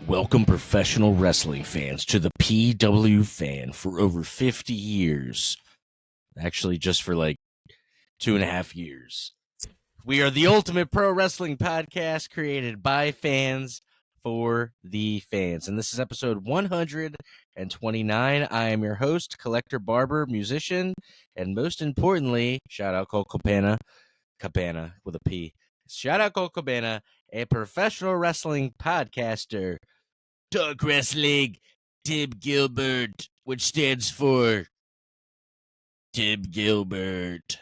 Welcome, professional wrestling fans, to the PW Fan for over 50 years. Actually, just for like 2.5 years. We are the ultimate pro wrestling podcast created by fans for the fans. And this is episode 129. I am your host, collector, barber, musician, and most importantly, shout out Cole Cabana with a P. Shout out Cole Cabana, a professional wrestling podcaster. Talk Wrestling, Tim Gilbert, which stands for Tim Gilbert.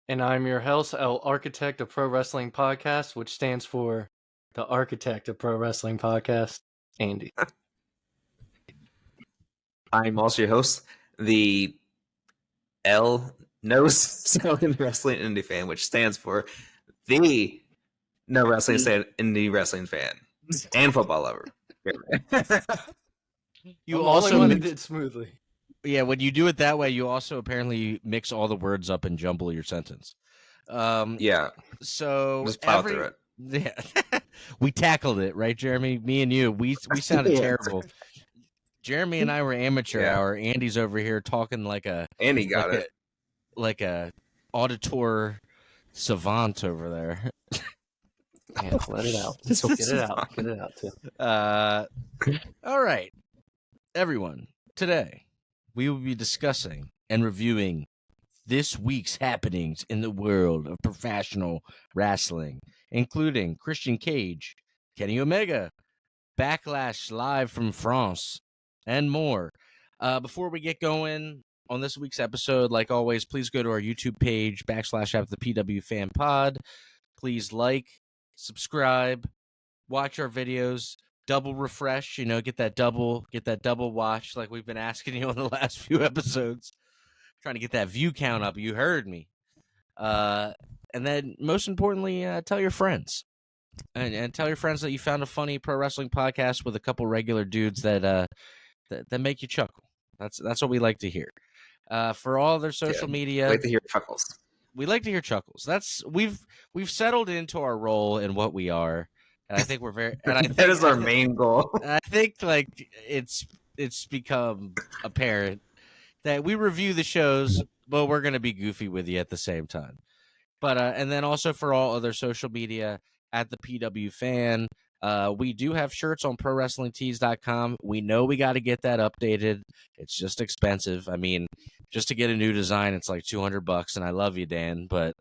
And I'm your host, El Architect of Pro Wrestling Podcast, which stands for the Architect of Pro Wrestling Podcast, Andy. I'm also your host, the L Nose Selling Wrestling Indie Fan, which stands for the No Wrestling Indie Wrestling Fan and football lover. You also did it smoothly. Yeah, when you do it that way, you also apparently mix all the words up and jumble your sentence. Yeah. So just plow through it. Yeah, we tackled it, right, Jeremy? Me and you, we sounded terrible. Jeremy and I were amateur hour. Andy's over here talking like a Andy got it like a auditor savant over there. Yeah, let it out. Get it out. Get it out too. All right, everyone. Today we will be discussing and reviewing this week's happenings in the world of professional wrestling, including Christian Cage, Kenny Omega, Backlash live from France, and more. Before we get going on this week's episode, like always, please go to our YouTube page, / after the PW Fan Pod. Please like, subscribe, watch our videos, double refresh, get that double watch like we've been asking you on the last few episodes. Trying to get that view count up. You heard me. And then most importantly, tell your friends. And tell your friends that you found a funny pro wrestling podcast with a couple regular dudes that make you chuckle. That's what we like to hear. For all their social media, we like to hear chuckles. We like to hear chuckles. That's we've settled into our role and what we are, and I think we're very. And I think, that is our main goal. I think like it's become apparent that we review the shows, but we're gonna be goofy with you at the same time. But and then also for all other social media at the PW Fan. We do have shirts on ProWrestlingTees.com. We know we got to get that updated. It's just expensive. I mean, just to get a new design, it's like $200. And I love you, Dan, but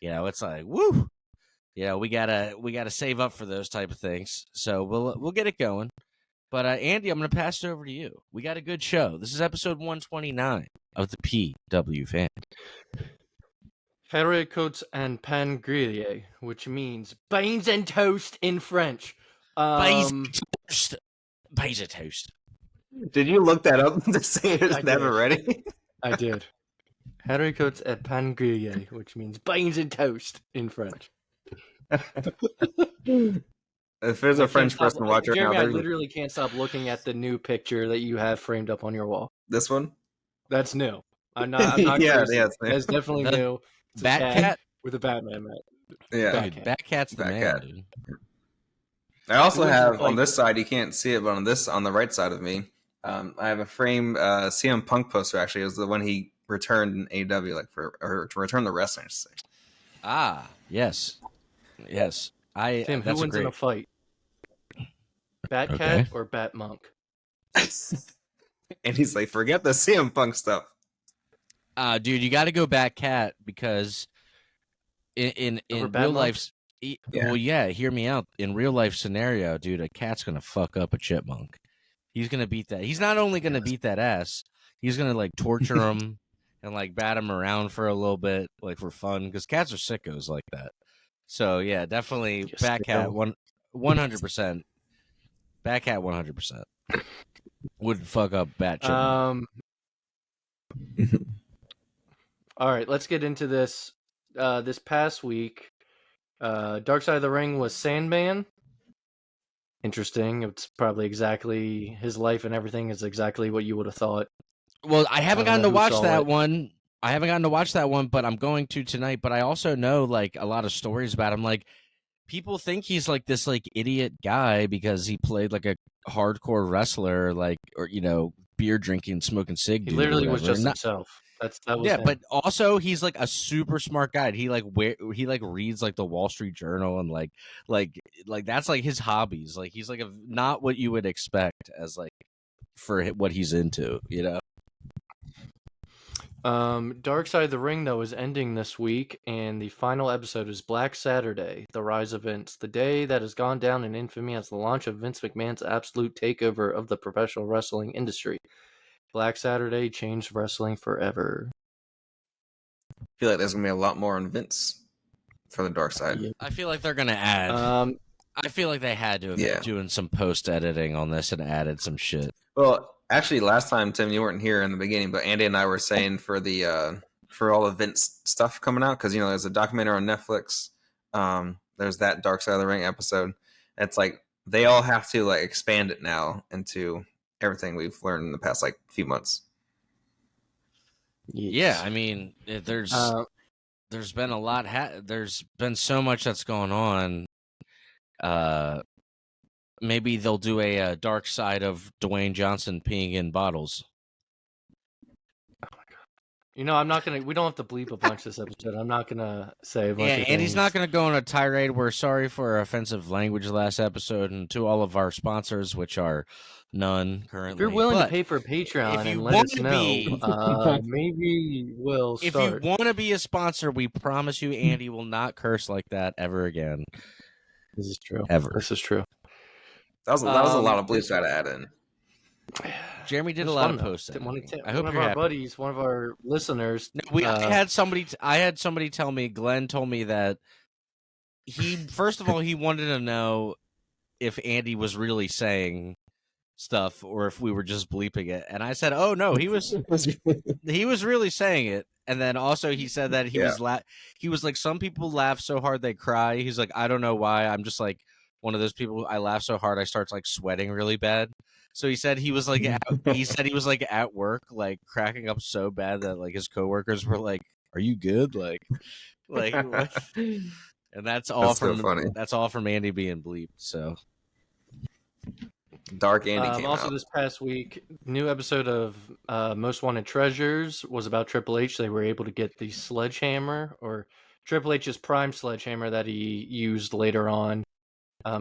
it's like woo. We gotta save up for those type of things. So we'll get it going. But Andy, I'm gonna pass it over to you. We got a good show. This is episode 129 of the PW Fan. Haricots and pain grillé, which means beans and toast in French. Beans and toast. Did you look that up to say it's never ready? I did. Haricots et pain grillé, which means beans and toast in French. If there's a French person watching right now, I literally can't stop looking at the new picture that you have framed up on your wall. This one? That's new. I'm not yeah, crazy. It's definitely new. It's Batcat with a Batman hat. Yeah, Batcat's the man, dude. I also have on this side, you can't see it, but on the right side of me, I have a frame CM Punk poster. Actually, it was the one he returned in AEW, to return the wrestling. Ah, yes. Tim, who wins in a fight? Batcat or Batmonk? And he's like, forget the CM Punk stuff. Dude, you got to go Batcat because in real life. Well, hear me out. In real life scenario, dude, a cat's gonna fuck up a chipmunk. He's gonna beat that. He's not only gonna beat that ass. He's gonna like torture him and like bat him around for a little bit, like for fun, because cats are sickos like that. So yeah, definitely Batcat 100%. Batcat 100% would fuck up Bat chipmunk. All right, let's get into this. This past week. Dark Side of the Ring was Sandman. Interesting. It's probably exactly his life and everything is exactly what you would have thought. Well, I haven't gotten to watch that one. But I'm going to tonight. But I also know like a lot of stories about him. Like people think he's like this like idiot guy because he played like a hardcore wrestler, like, or beer drinking, smoking cig. He dude literally was or just not, himself. That was yeah, him. but also he's like a super smart guy. He like reads like the Wall Street Journal and like that's like his hobbies. Like he's like not what you would expect as like for what he's into, Dark Side of the Ring, though, is ending this week, and the final episode is Black Saturday, The Rise of Vince, the day that has gone down in infamy as the launch of Vince McMahon's absolute takeover of the professional wrestling industry. Black Saturday changed wrestling forever. I feel like there's gonna be a lot more on Vince for the Dark Side. Yeah. I feel like they're gonna add. I feel like they had to have been doing some post editing on this and added some shit. Well, actually, last time, Tim, you weren't here in the beginning, but Andy and I were saying for the for all the Vince stuff coming out, because there's a documentary on Netflix. There's that Dark Side of the Ring episode. It's like they all have to like expand it now into everything we've learned in the past like few months. Yeah, I mean, there's been a lot. There's been so much that's going on. Maybe they'll do a Dark Side of Dwayne Johnson peeing in bottles. Oh my god! I'm not gonna. We don't have to bleep a bunch this episode. I'm not gonna say a bunch of and things. he's not gonna go on a tirade. We're sorry for our offensive language last episode, and to all of our sponsors, which are none currently. If you're willing to pay for Patreon and let us know, maybe we'll start. If you want to be a sponsor, we promise you Andy will not curse like that ever again. This is true. Ever. This is true. That was a lot of bleeps I had to add in. Jeremy did a lot of posts. I hope one of our buddies, one of our listeners. No, I had somebody tell me. Glenn told me that first of all he wanted to know if Andy was really saying stuff or if we were just bleeping it, and I said, "Oh no, he was really saying it." And then also he said that he was like, some people laugh so hard they cry. He's like, I don't know why. I'm just like one of those people. I laugh so hard I start like sweating really bad. So he said he was like at work, like cracking up so bad that like his coworkers were like, "Are you good?" Like what? And that's all from Andy being bleeped. So Dark Andy came also out. This past week, new episode of Most Wanted Treasures was about Triple H. They were able to get the sledgehammer, or Triple H's prime sledgehammer that he used later on.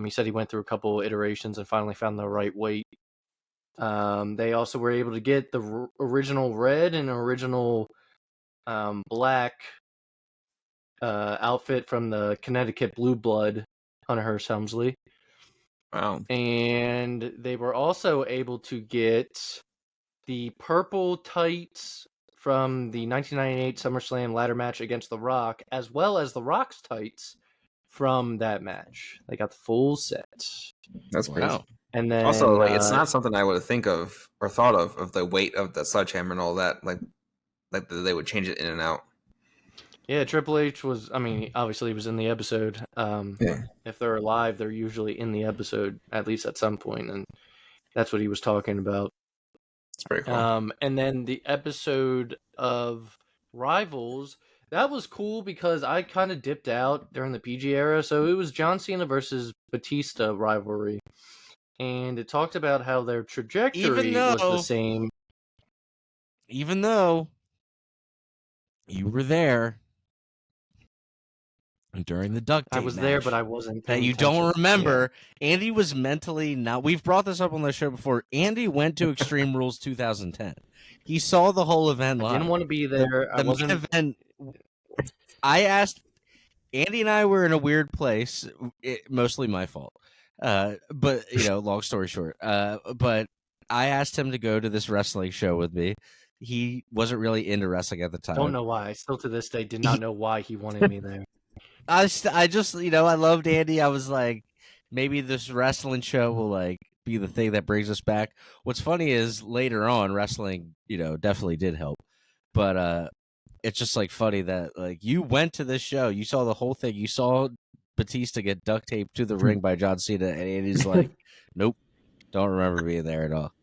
He said he went through a couple iterations and finally found the right weight. They also were able to get the original red and original black outfit from the Connecticut Blue Blood, Hunter Hearst Helmsley. Wow. And they were also able to get the purple tights from the 1998 SummerSlam ladder match against The Rock, as well as The Rock's tights from that match. They got the full set. That's crazy. Wow. And then also, like, it's not something I would think of or thought of the weight of the sledgehammer and all that. Like they would change it in and out. Yeah, Triple H was, obviously he was in the episode. If they're alive, they're usually in the episode, at least at some point, and that's what he was talking about. It's pretty cool. And then the episode of Rivals, that was cool because I kind of dipped out during the PG era, so it was John Cena versus Batista rivalry. And it talked about how their trajectory was the same. Even though you were there during the duct tape I was match, there, but I wasn't. That you don't remember. Yeah. Andy was mentally not. We've brought this up on the show before. Andy went to Extreme Rules 2010. He saw the whole event live. I didn't want to be there. The main event. I asked. Andy and I were in a weird place. Mostly my fault. But long story short. But I asked him to go to this wrestling show with me. He wasn't really into wrestling at the time. Don't know why. I still to this day did not know why he wanted me there. I just I loved Andy. I was like, maybe this wrestling show will like be the thing that brings us back. What's funny is later on wrestling, definitely did help. But it's just like funny that like you went to this show, you saw the whole thing, you saw Batista get duct taped to the ring by John Cena, and Andy's like, nope, don't remember being there at all.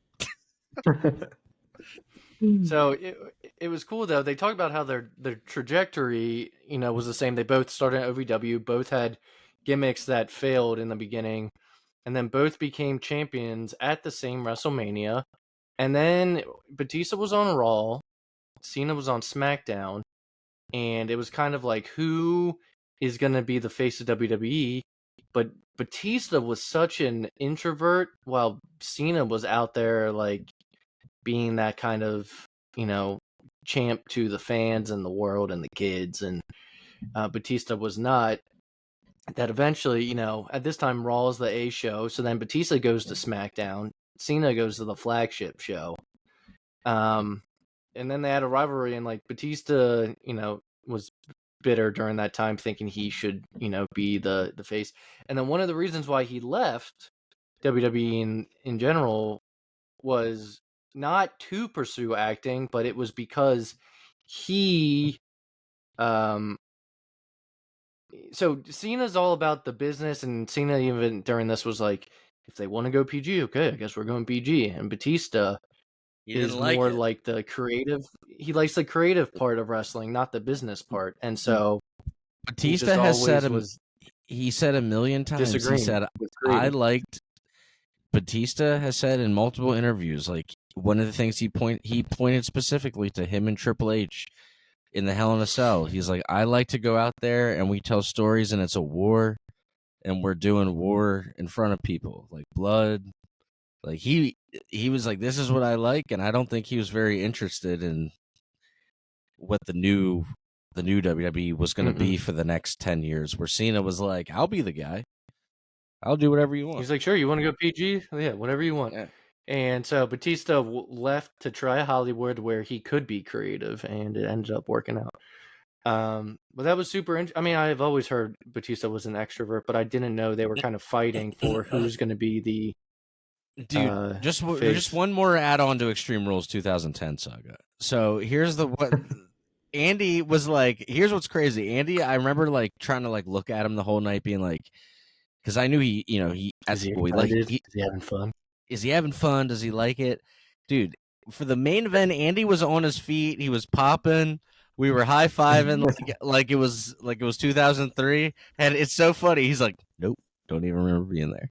So it was cool though. They talked about how their trajectory, was the same. They both started at OVW, both had gimmicks that failed in the beginning, and then both became champions at the same WrestleMania. And then Batista was on Raw, Cena was on SmackDown, and it was kind of like, who is going to be the face of WWE? But Batista was such an introvert, while Cena was out there like being that kind of, champ to the fans and the world and the kids, and Batista was not. That eventually, at this time, Raw is the A show, so then Batista goes to SmackDown, Cena goes to the flagship show, and then they had a rivalry, and like Batista, was bitter during that time, thinking he should, be the face. And then one of the reasons why he left WWE in general was not to pursue acting, but it was because he, so Cena's all about the business, and Cena even during this was like, if they want to go PG, okay, I guess we're going PG. And Batista is more like the creative. He likes the creative part of wrestling, not the business part. And so Batista has said he said a million times. He said, I liked. Batista has said in multiple interviews, like one of the things he pointed specifically to him and Triple H in the Hell in a Cell. He's like, I like to go out there and we tell stories, and it's a war, and we're doing war in front of people, like blood. Like he was like, this is what I like, and I don't think he was very interested in what the new WWE was going to be for the next 10 years. Where Cena was like, I'll be the guy. I'll do whatever you want. He's like, sure, you want to go PG? Yeah, whatever you want. Yeah. And so Batista left to try Hollywood, where he could be creative, and it ended up working out. But that was super I mean, I've always heard Batista was an extrovert, but I didn't know they were kind of fighting for who's going to be the dude. Just one more add-on to Extreme Rules 2010 saga. So here's what Andy was like. Here's what's crazy. Andy, I remember like trying to like look at him the whole night, being like, because I knew he is he having fun? Is he having fun? Does he like it? Dude, for the main event, Andy was on his feet. He was popping. We were high-fiving like it was 2003. And it's so funny. He's like, nope, don't even remember being there.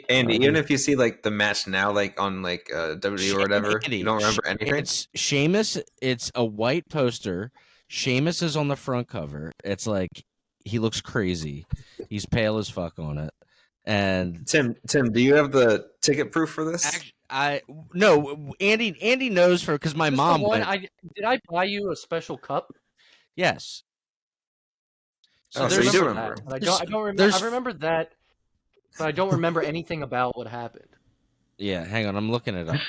Andy, even if you see like the match now, like on like WWE or whatever, Andy, you don't remember anything? It's Sheamus. It's a white poster. Sheamus is on the front cover. It's like, he looks crazy. He's pale as fuck on it. And Tim, do you have the ticket proof for this? No. Andy knows because my mom went. Did I buy you a special cup? Yes. So you do remember. I don't remember. I remember that, but I don't remember anything about what happened. Yeah, hang on. I'm looking it up.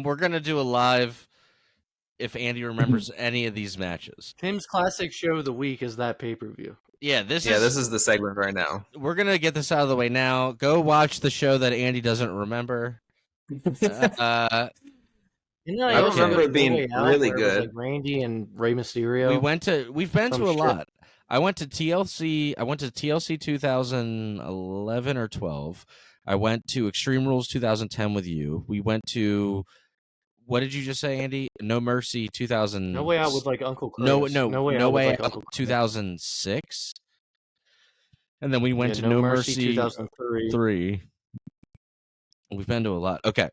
We're gonna do a live. If Andy remembers any of these matches. Tim's classic show of the week is that pay-per-view. Yeah, this is the segment right now. We're going to get this out of the way now. Go watch the show that Andy doesn't remember. I remember it being really good. Like Randy and Rey Mysterio. We've been to a lot. I went to TLC 2011 or 12. I went to Extreme Rules 2010 with you. We went to, what did you just say, Andy? No Mercy 2000. No Way Out with like Uncle Chris. No Way Out 2006. And then we went to No Mercy 2003. We've been to a lot. Okay.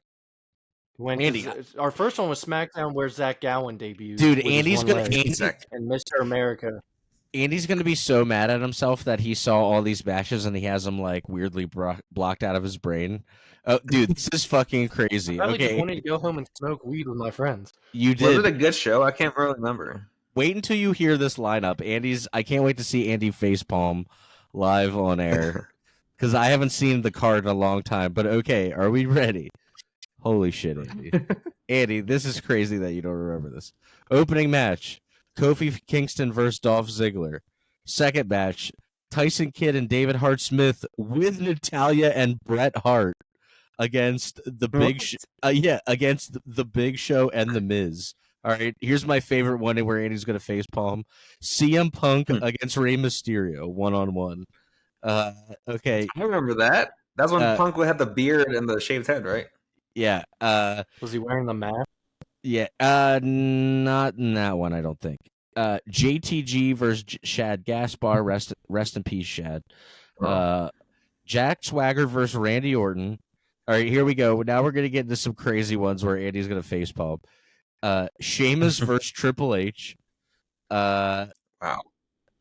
Andy, our first one was SmackDown, where Zach Gowen debuted. Dude, Andy's gonna and Mr. America. Andy's gonna be so mad at himself that he saw all these matches and he has them like weirdly blocked out of his brain. Oh, dude, this is fucking crazy. I just wanted to go home and smoke weed with my friends. You did. Was it a good show? I can't really remember. Wait until you hear this lineup. I can't wait to see Andy facepalm live on air because I haven't seen the card in a long time. But okay, are we ready? Holy shit, Andy. Andy, this is crazy that you don't remember this. Opening match, Kofi Kingston versus Dolph Ziggler. Second match, Tyson Kidd and David Hart Smith with Natalya and Bret Hart against the against the Big Show and the Miz. All right, here's my favorite one where Andy's going to facepalm. CM Punk against Rey Mysterio, 1-on-1. Okay. I remember that. That's when Punk had the beard and the shaved head, right? Yeah. Was he wearing the mask? Yeah. Not in that one, I don't think. JTG versus Shad Gaspar. Rest in peace, Shad. Jack Swagger versus Randy Orton. All right, here we go. Now we're gonna get into some crazy ones where Andy's gonna facepalm. Sheamus versus Triple H. Wow.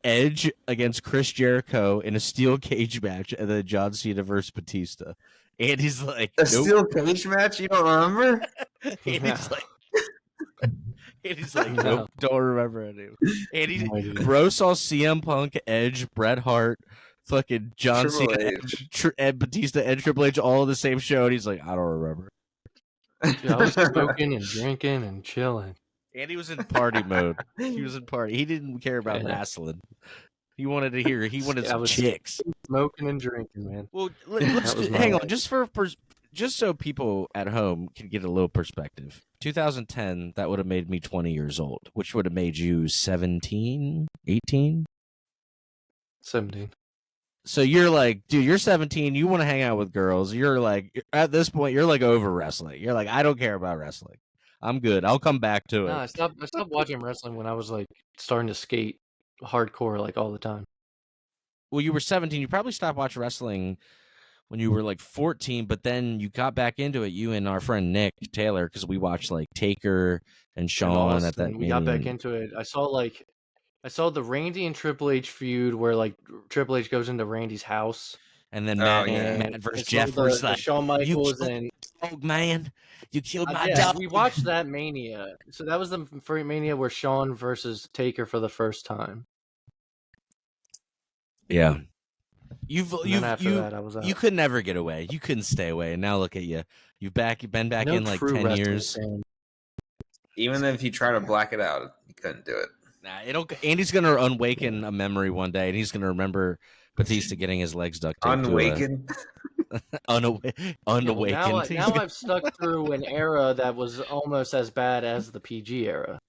Edge against Chris Jericho in a steel cage match, and then John Cena versus Batista. Andy's like, A nope. steel cage match? You don't remember? Andy's like, nope, don't remember any. Bro saw CM Punk, Edge, Bret Hart, fucking John Triple Cena, H. and Batista, and Triple H all in the same show, and he's like, I don't remember. Dude, I was smoking and drinking and chilling. Andy was in party mode. He was in party. He didn't care about wrestling. He wanted to hear. He wanted some chicks. Smoking and drinking, man. Well, let's hang on, just so people at home can get a little perspective. 2010, that would have made me 20 years old, which would have made you 17, 18? 17. So you're like, dude, you're 17. You want to hang out with girls. You're like, at this point, you're like over wrestling. You're like, I don't care about wrestling. I'm good. I'll come back to it. No, I stopped watching wrestling when I was like starting to skate hardcore like all the time. Well, you were 17. You probably stopped watching wrestling when you were like 14, but then you got back into it, you and our friend Nick Taylor, because we watched like Taker and Sean at that. We got back into it. I saw the Randy and Triple H feud where like Triple H goes into Randy's house. And then Matt versus Jeff versus like, Shawn Michaels and dog, man, you killed my dog. We watched that Mania. So that was the Mania where Shawn versus Taker for the first time. Yeah. After that, I was out. You could never get away. You couldn't stay away. And now look at you. You've been back in like 10 years. Fan. Even if you try to black it out, you couldn't do it. Nah, Andy's gonna awaken a memory one day, and he's gonna remember Batista getting his legs duct taped. Unawakened. Unawakened. Now I've stuck through an era that was almost as bad as the PG era.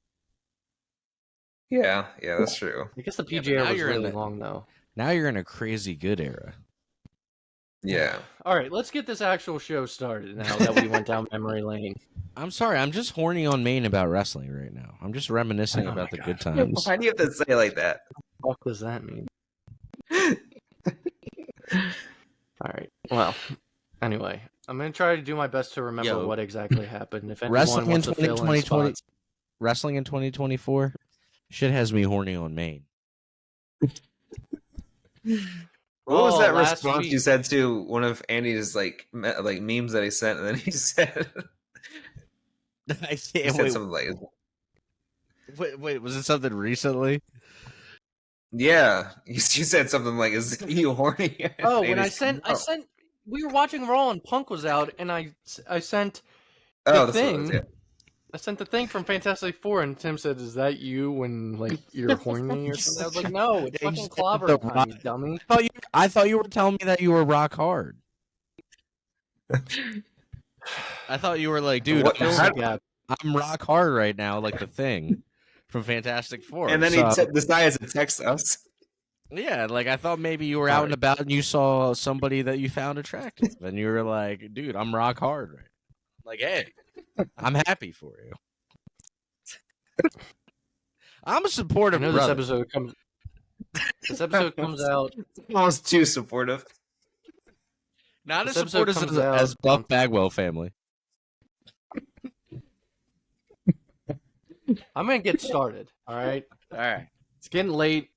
Yeah, that's true. I guess the PG era was really long, though. Now you're in a crazy good era. Yeah. All right, let's get this actual show started now that we went down memory lane. I'm sorry, I'm just horny on Maine about wrestling right now. I'm just reminiscing about the good times. Why do you have to say it like that? What the fuck does that mean? All right. Well, anyway, I'm gonna try to do my best to remember what exactly happened. If anyone wants to fill in spots. Wrestling in 2024, shit has me horny on Maine. What was that response you said to one of Andy's like memes that he sent, and then he said, something like, wait, was it something recently? Yeah, you said something like, "Is you horny?" Oh, when I sent, we were watching Raw and Punk was out, and I sent the thing. I sent the thing from Fantastic Four, and Tim said, "Is that you when like you're horny or something?" I was like, "No, it's fucking clobber time, you dummy." I thought you were telling me that you were rock hard. I thought you were like, dude, I'm rock hard right now, like the Thing from Fantastic Four. And then he decides to text us. Yeah, like I thought maybe you were out and about and you saw somebody that you found attractive, and you were like, dude, I'm rock hard right now. Like, hey, I'm happy for you. I'm a supportive brother. This episode comes out. Almost too supportive. Not as supportive as Buff Bagwell family. I'm gonna get started. All right. It's getting late.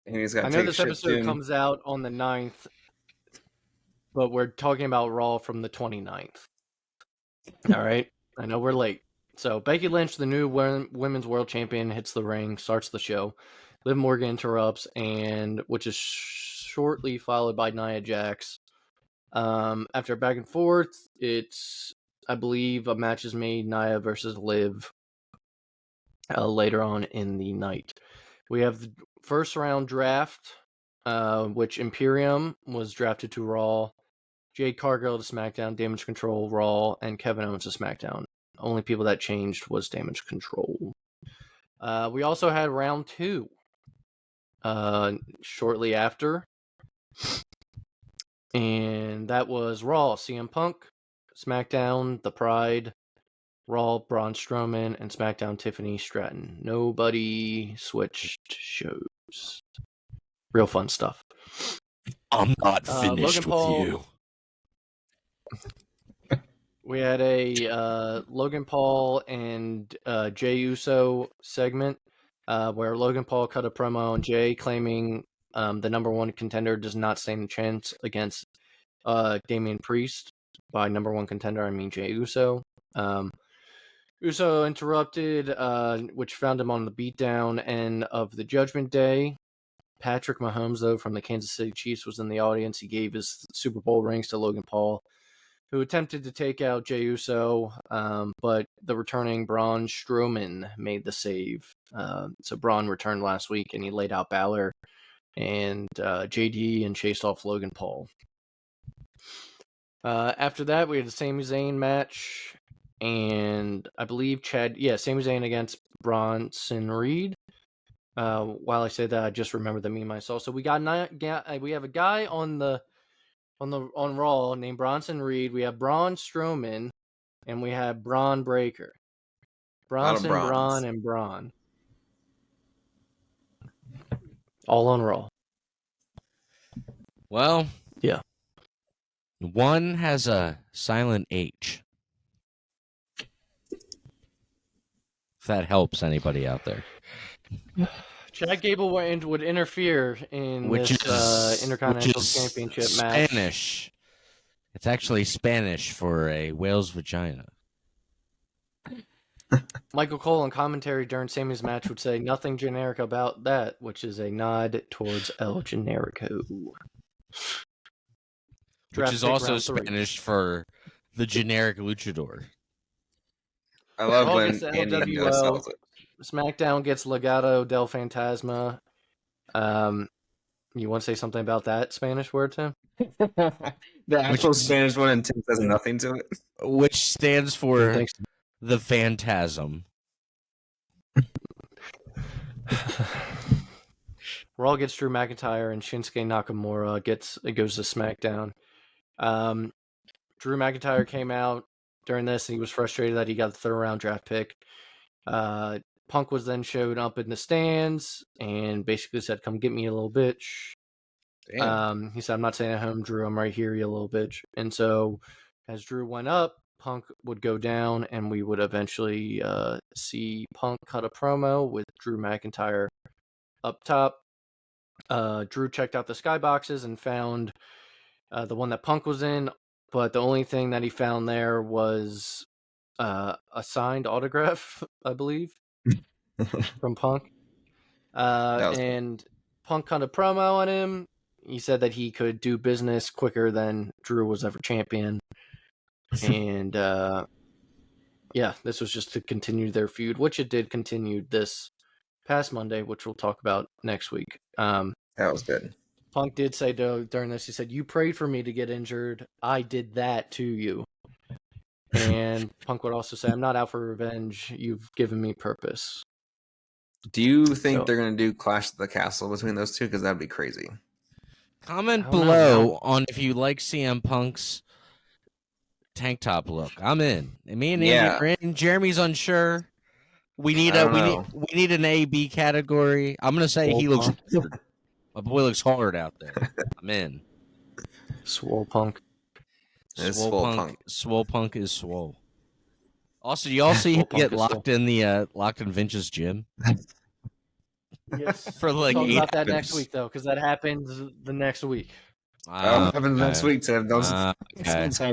And he's got. I know this episode comes out on the 9th, but we're talking about Raw from the 29th. All right. I know we're late. So Becky Lynch, the new women's world champion, hits the ring, starts the show. Liv Morgan interrupts, and which is shortly followed by Nia Jax. After back and forth, it's, I believe, a match is made, Nia versus Liv, later on in the night. We have the first round draft, which Imperium was drafted to Raw, Jade Cargill to SmackDown, Damage Control Raw, and Kevin Owens to SmackDown. Only people that changed was Damage Control. We also had round 2 shortly after, and that was Raw, CM Punk, SmackDown, The Pride, Raw, Braun Strowman, and SmackDown, Tiffany Stratton. Nobody switched shows. Real fun stuff. I'm not finished Logan with Paul, you. We had a Logan Paul and Jey Uso segment where Logan Paul cut a promo on Jey claiming the number one contender does not stand a chance against Damian Priest. By number one contender, I mean Jey Uso. Uso interrupted, which found him on the beatdown end of the Judgment Day. Patrick Mahomes, though, from the Kansas City Chiefs, was in the audience. He gave his Super Bowl rings to Logan Paul, who attempted to take out Jey Uso, but the returning Braun Strowman made the save. So Braun returned last week, and he laid out Balor and JD and chased off Logan Paul. After that, we had a Sami Zayn match, and I believe Sami Zayn against Bronson Reed. While I say that, I just remembered the meme I saw. So we have a guy on Raw named Bronson Reed. We have Braun Strowman, and we have Braun Breaker. Bronson, Braun, and Braun. All on Raw. Well, yeah. One has a silent H. If that helps anybody out there. Chad Gable would interfere in this Intercontinental Championship match. Spanish. It's actually Spanish for a whale's vagina. Michael Cole on commentary during Sami's match would say nothing generic about that, which is a nod towards El Generico. Which is also Spanish for the generic luchador. I love when Andy sells it. SmackDown gets Legado del Fantasma. You want to say something about that Spanish word, Tim? The actual Spanish one, and Tim says nothing to it. Which stands for the Phantasm. Raw gets Drew McIntyre, and Shinsuke Nakamura goes to SmackDown. Drew McIntyre came out during this, and he was frustrated that he got the third-round draft pick. Punk was then showed up in the stands and basically said, "Come get me, you little bitch." He said, "I'm not staying at home, Drew. I'm right here, you little bitch." And so, as Drew went up, Punk would go down, and we would eventually see Punk cut a promo with Drew McIntyre up top. Drew checked out the skyboxes and found the one that Punk was in, but the only thing that he found there was a signed autograph, I believe, from Punk. And Punk cut a promo on him. He said that he could do business quicker than Drew was ever champion. And this was just to continue their feud, which it did continue this past Monday, which we'll talk about next week. That was good. Punk did say during this, he said, "You prayed for me to get injured. I did that to you." And Punk would also say, "I'm not out for revenge. You've given me purpose." Do you think they're going to do Clash at the Castle between those two? Because that'd be crazy. Comment below on if you like CM Punk's tank top look. I'm in. Me and Andy are in. Jeremy's unsure. We need an A/B category. I'm gonna say he looks hard. My boy looks hard out there. I'm in. Swole Punk. Swole Punk is swole. Also, y'all see him get locked in Vince's gym? Yes. For like we'll talk about that next week, though, because that happens the next week. Happens next week, Tim. Don't talk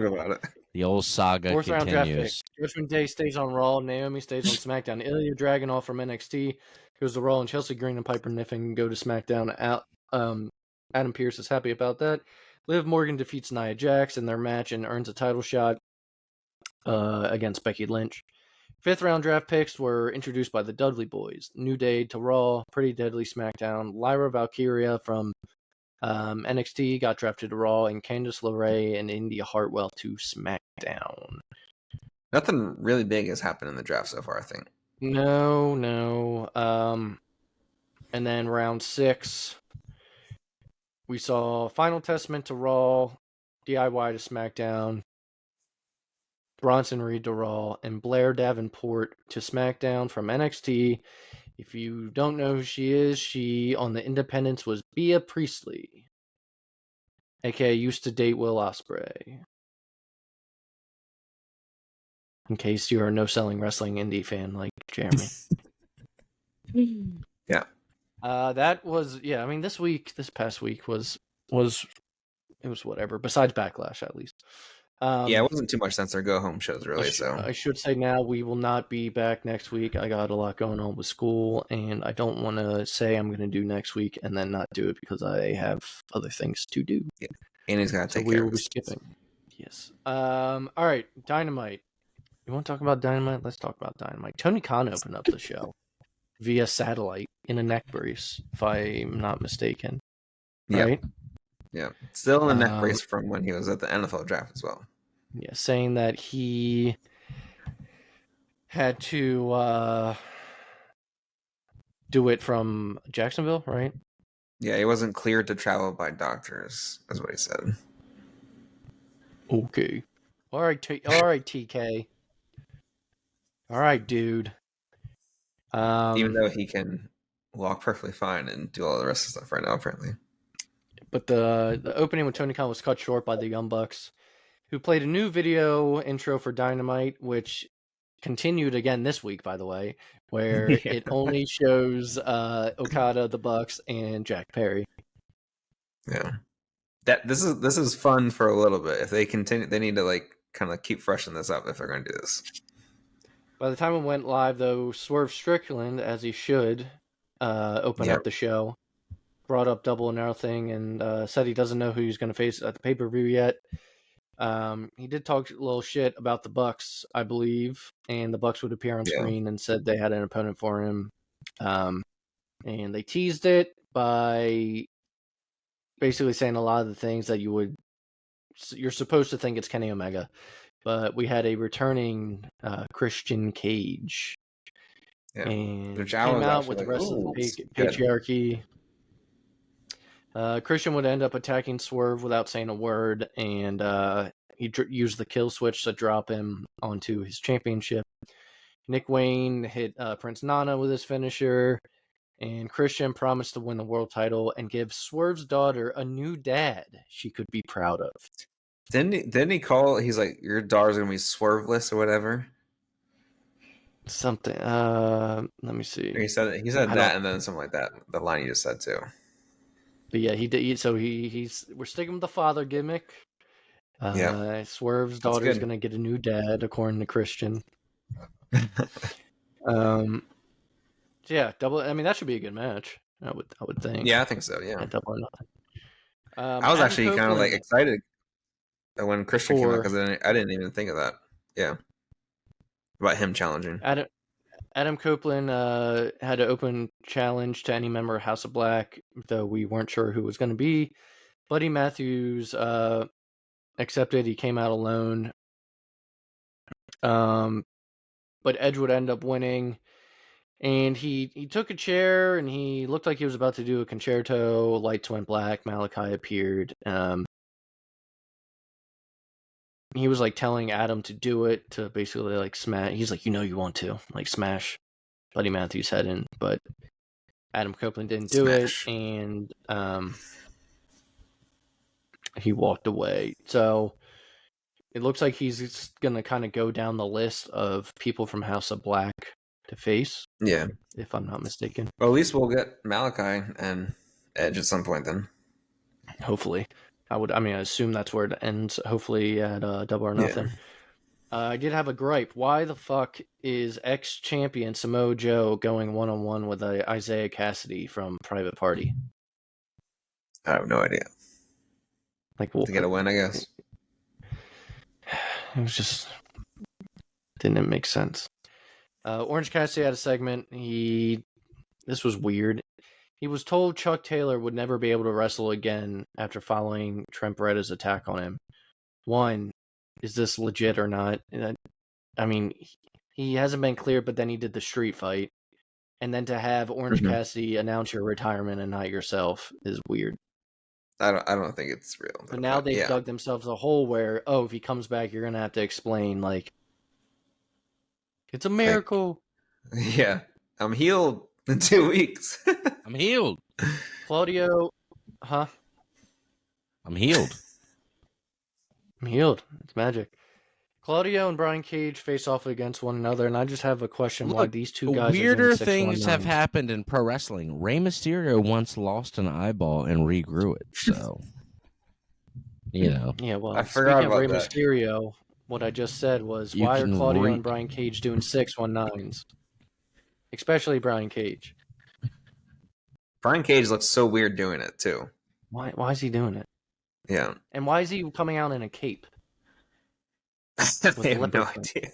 about it. The old saga Fourth continues. round draft pick. Judgment Day stays on Raw. Naomi stays on SmackDown. Ilya Dragunov from NXT goes to Raw, and Chelsea Green and Piper Niven go to SmackDown. Adam Pearce is happy about that. Liv Morgan defeats Nia Jax in their match and earns a title shot against Becky Lynch. Fifth round draft picks were introduced by the Dudley Boys. New Day to Raw, Pretty Deadly SmackDown, Lyra Valkyria from NXT got drafted to Raw, and Candice LeRae and India Hartwell to SmackDown. Nothing really big has happened in the draft so far, I think. No. And then round 6, we saw Final Testament to Raw, DIY to SmackDown. Bronson Reed to Raw, and Blair Davenport to SmackDown from NXT. If you don't know who she is, she on the Independents was Bea Priestley, aka used to date Will Ospreay. In case you are a no-selling wrestling indie fan like Jeremy. Yeah. That was I mean this past week was it was whatever. Besides Backlash, at least. Yeah, it wasn't too much since their go-home shows, really. I should say now we will not be back next week. I got a lot going on with school, and I don't want to say I'm going to do next week and then not do it because I have other things to do. Yeah, and he's got to take care. So we will be skipping. Yes. All right, Dynamite. You want to talk about Dynamite? Let's talk about Dynamite. Tony Khan opened up the show via satellite in a neck brace, if I'm not mistaken. Right? Yeah. Still in a neck brace from when he was at the NFL draft as well. Yeah, saying that he had to do it from Jacksonville, right? Yeah, he wasn't cleared to travel by doctors, is what he said. Okay. All right, TK. All right, dude. Even though he can walk perfectly fine and do all the rest of the stuff right now, apparently. But the opening with Tony Khan was cut short by the Young Bucks, who played a new video intro for Dynamite, which continued again this week, by the way, where it only shows Okada, the Bucks, and Jack Perry. Yeah. This is fun for a little bit. If they continue, they need to like kind of keep freshening this up if they're going to do this. By the time it went live, though, Swerve Strickland, as he should, opened up the show, brought up Double or Nothing, and said he doesn't know who he's going to face at the pay-per-view yet. He did talk a little shit about the Bucks, I believe, and the Bucks would appear on screen and said they had an opponent for him. And they teased it by basically saying a lot of the things that you're supposed to think it's Kenny Omega. But we had a returning Christian Cage. Yeah. And came out with the rest of the patriarchy. Christian would end up attacking Swerve without saying a word, and he used the kill switch to drop him onto his championship. Nick Wayne hit Prince Nana with his finisher, and Christian promised to win the world title and give Swerve's daughter a new dad she could be proud of. Didn't he call? He's like, your daughter's gonna be swerveless or whatever. Something. Let me see. He said that, and then something like that. The line you just said too. But yeah, he did. So we're sticking with the father gimmick. Swerve's daughter's gonna get a new dad, according to Christian. Yeah, double. I mean, that should be a good match. I would think. Yeah, I think so. Yeah. Double or Nothing. I was actually kind of like excited when Christian came out because I didn't even think of that. Yeah. About him challenging. Adam Copeland had an open challenge to any member of House of Black, though we weren't sure who it was going to be. Buddy Matthews accepted. He came out alone. But Edge would end up winning. And he took a chair, and he looked like he was about to do a concerto. Lights went black. Malachi appeared. He was like telling Adam to do it, to basically like smash. He's like, you want to like smash Buddy Matthews' head in, but Adam Copeland didn't do it, and he walked away. So it looks like he's gonna kind of go down the list of people from House of Black to face. Yeah, if I'm not mistaken. Well, at least we'll get Malachi and Edge at some point then. Hopefully. I assume that's where it ends. Hopefully at Double or Nothing. Yeah. I did have a gripe. Why the fuck is ex-champion Samoa Joe going one-on-one with Isaiah Cassidy from Private Party? I have no idea. Like, to get a win, I guess. It was just didn't make sense. Orange Cassidy had a segment. This was weird. He was told Chuck Taylor would never be able to wrestle again after following Trent Beretta's attack on him. One, is this legit or not? I mean, he hasn't been cleared, but then he did the street fight. And then to have Orange Cassidy announce your retirement and not yourself is weird. I don't think it's real. But now they've dug themselves a hole where, if he comes back, you're gonna have to explain like it's a miracle. Yeah, I'm healed in 2 weeks. I'm healed. Claudio, huh? I'm healed. I'm healed. It's magic. Claudio and Brian Cage face off against one another, and I just have a question: why these two guys? Weirder things have happened in pro wrestling. Rey Mysterio once lost an eyeball and regrew it. So, Yeah, well, I forgot speaking about of Rey that. Mysterio, what I just said was, why are Claudio and Brian Cage doing 619s? Especially Brian Cage. Brian Cage looks so weird doing it too. Why is he doing it? Yeah. And why is he coming out in a cape? I have no idea.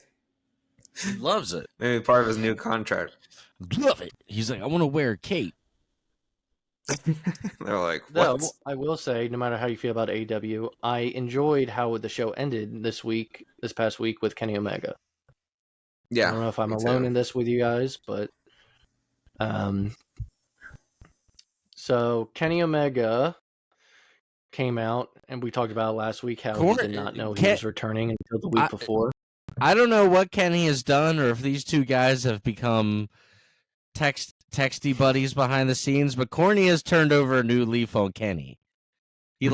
He loves it. Maybe part of his new contract. Love it. He's like, I want to wear a cape. They're like, what? Though, I will say, no matter how you feel about AEW, I enjoyed how the show ended this past week with Kenny Omega. Yeah. I don't know if I'm alone in this with you guys, but so Kenny Omega came out, and we talked about last week how he did not know he was returning until the week before. I don't know what Kenny has done, or if these two guys have become texty buddies behind the scenes, but Corny has turned over a new leaf on Kenny. He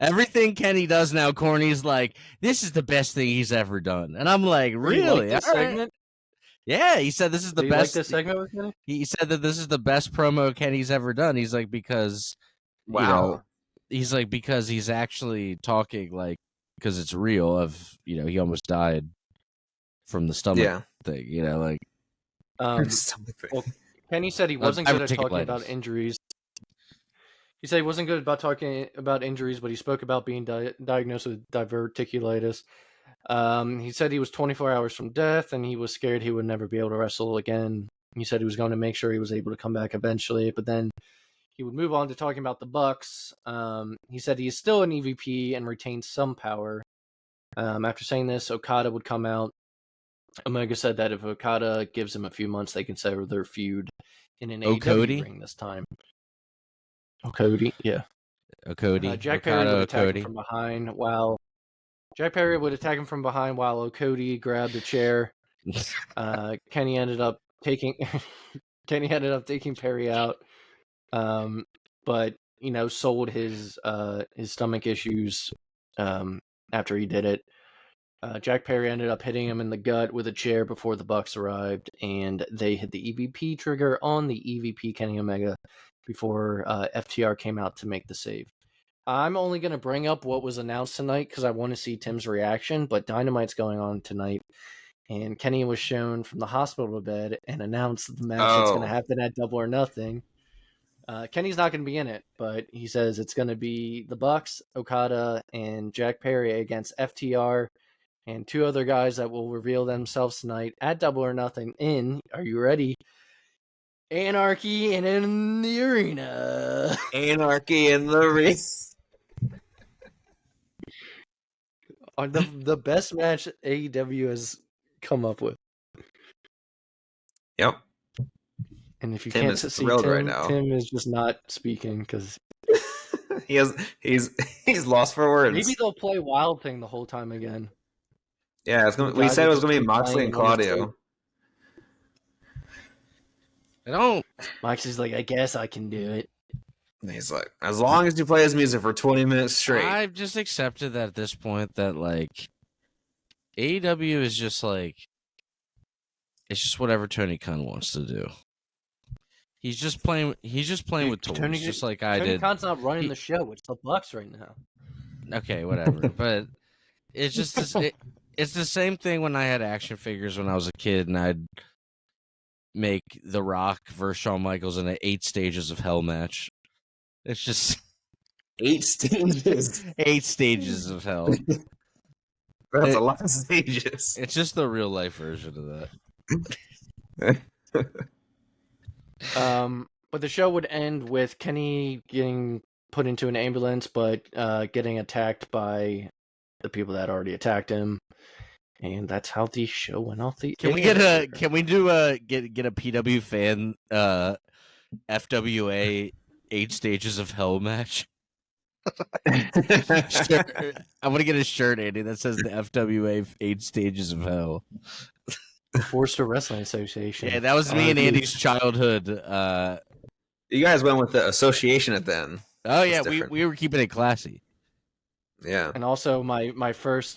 everything Kenny does now, Corny's like, this is the best thing he's ever done. And I'm like, really? Like this segment? Yeah, he said this is the best. Like this segment with Kenny? He said that this is the best promo Kenny's ever done. He's like, because he's like, because he's actually talking like, because it's real of, he almost died from the stomach thing, like. Well, Kenny said he wasn't good at talking about injuries. He said he wasn't good about talking about injuries, but he spoke about being diagnosed with diverticulitis. He said he was 24 hours from death, and he was scared he would never be able to wrestle again. He said he was going to make sure he was able to come back eventually, but then he would move on to talking about the Bucks. He said he is still an EVP and retains some power. After saying this, Okada would come out. Omega said that if Okada gives him a few months, they can settle their feud in an AEW ring this time. Okada, yeah. Okada. Jack Perry would attack him from behind while Okada grabbed a chair. Kenny ended up taking Perry out, but sold his stomach issues after he did it. Jack Perry ended up hitting him in the gut with a chair before the Bucks arrived, and they hit the EVP trigger on the EVP Kenny Omega before FTR came out to make the save. I'm only going to bring up what was announced tonight because I want to see Tim's reaction, but Dynamite's going on tonight, and Kenny was shown from the hospital bed and announced the match that's going to happen at Double or Nothing. Kenny's not going to be in it, but he says it's going to be the Bucks, Okada, and Jack Perry against FTR, and two other guys that will reveal themselves tonight at Double or Nothing in, are you ready? Anarchy and in the Arena. Anarchy in the race. The best match AEW has come up with. Yep. And if you can't see Tim right now, Tim is just not speaking because he's lost for words. Maybe they'll play Wild Thing the whole time again. Yeah, we said it was going to be Moxley and Claudio. I don't. Moxley's like, I guess I can do it. And he's like, as long as you play his music for 20 minutes straight. I've just accepted that at this point that like AEW is just like, it's just whatever Tony Khan wants to do. He's just playing with toys, just like I did. Tony Khan's not running the show. It's the Bucks right now. Okay, whatever. But it's just it's the same thing when I had action figures when I was a kid, and I'd make The Rock versus Shawn Michaels in an 8 stages of hell match. It's just 8 stages. 8 stages of hell. That's a lot of stages. It's just the real life version of that. But the show would end with Kenny getting put into an ambulance, but getting attacked by the people that already attacked him, and that's how the show went off the. Can we get a PW fan FWA 8 stages of hell match? Shirt. I want to get a shirt, Andy, that says the FWA 8 Stages of Hell. Forster Wrestling Association. Yeah, that was me and Andy's childhood. You guys went with the association at then. Oh yeah, we were keeping it classy. Yeah. And also my first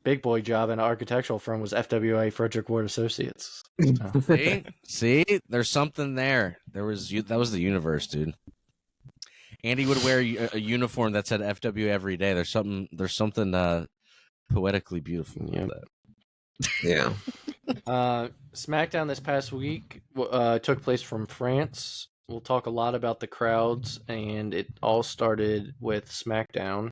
big boy job in an architectural firm was FWA Frederick Ward Associates. So. See, there's something there. That was the universe, dude. Andy would wear a uniform that said FW every day. There's something poetically beautiful about that. Yeah. SmackDown this past week took place from France. We'll talk a lot about the crowds, and it all started with SmackDown.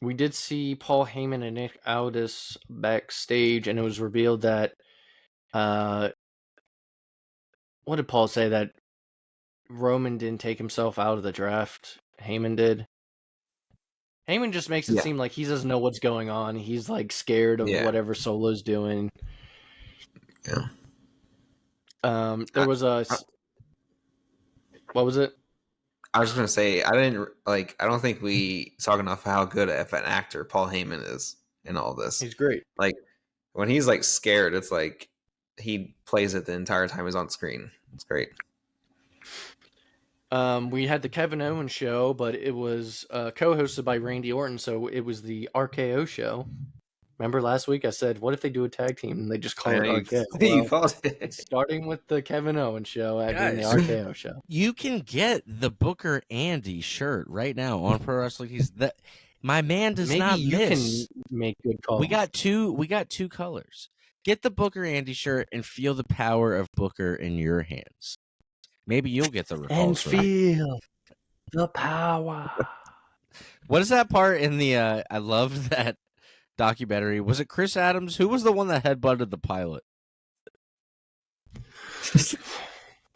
We did see Paul Heyman and Nick Aldis backstage, and it was revealed that what did Paul say? That Roman didn't take himself out of the draft. Heyman did. Heyman just makes it seem like he doesn't know what's going on. He's like scared of whatever Solo's doing. Yeah. There was a. What was it? I was just gonna say I don't think we talk enough how good of an actor Paul Heyman is in all this. He's great. Like when he's like scared, it's like he plays it the entire time he's on screen. It's great. We had the Kevin Owens show, but it was co-hosted by Randy Orton, so it was the RKO show. Remember last week I said, what if they do a tag team and they just call it RKO? You called it. Starting with the Kevin Owens show, adding the RKO show. You can get the Booker Andy shirt right now on Pro Wrestling. My man does not miss. Maybe you can make good calls. We got two colors. Get the Booker Andy shirt and feel the power of Booker in your hands. Maybe you'll get the repulse. And feel the power. What is that part in the? I love that documentary. Was it Chris Adams? Who was the one that headbutted the pilot?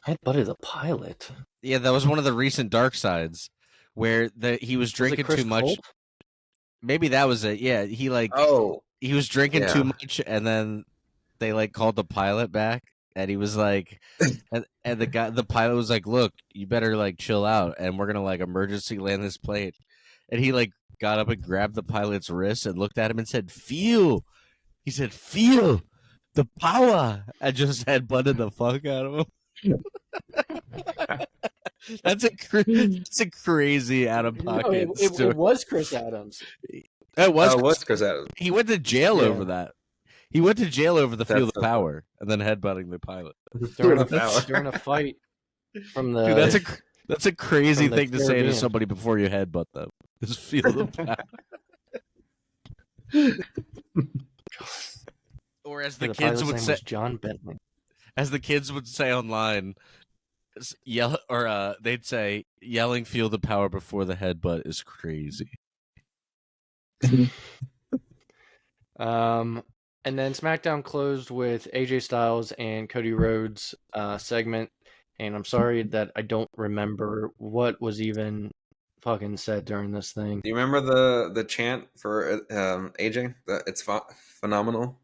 Headbutted the pilot? Yeah, that was one of the recent Dark Sides where he was drinking too much. Colt? Maybe that was it. Yeah, he was drinking too much, and then they called the pilot back. And he was like, and the pilot was like, "Look, you better chill out, and we're gonna emergency land this plane." And he got up and grabbed the pilot's wrist and looked at him and said, "Feel." He said, "Feel the power." I just headbutted the fuck out of him. That's a crazy out of pocket story. It was Chris Adams. It was Chris Adams. He went to jail over that. He went to jail over the feel the power and then headbutting the pilot during a fight from the. Dude, that's a crazy thing to say to somebody before you headbutt them. Just feel the power. Or as the kids would say, John Bentley. As the kids would say online, they'd say, "Yelling feel the power before the headbutt is crazy." And then SmackDown closed with AJ Styles and Cody Rhodes segment. And I'm sorry that I don't remember what was even fucking said during this thing. Do you remember the chant for AJ? It's phenomenal.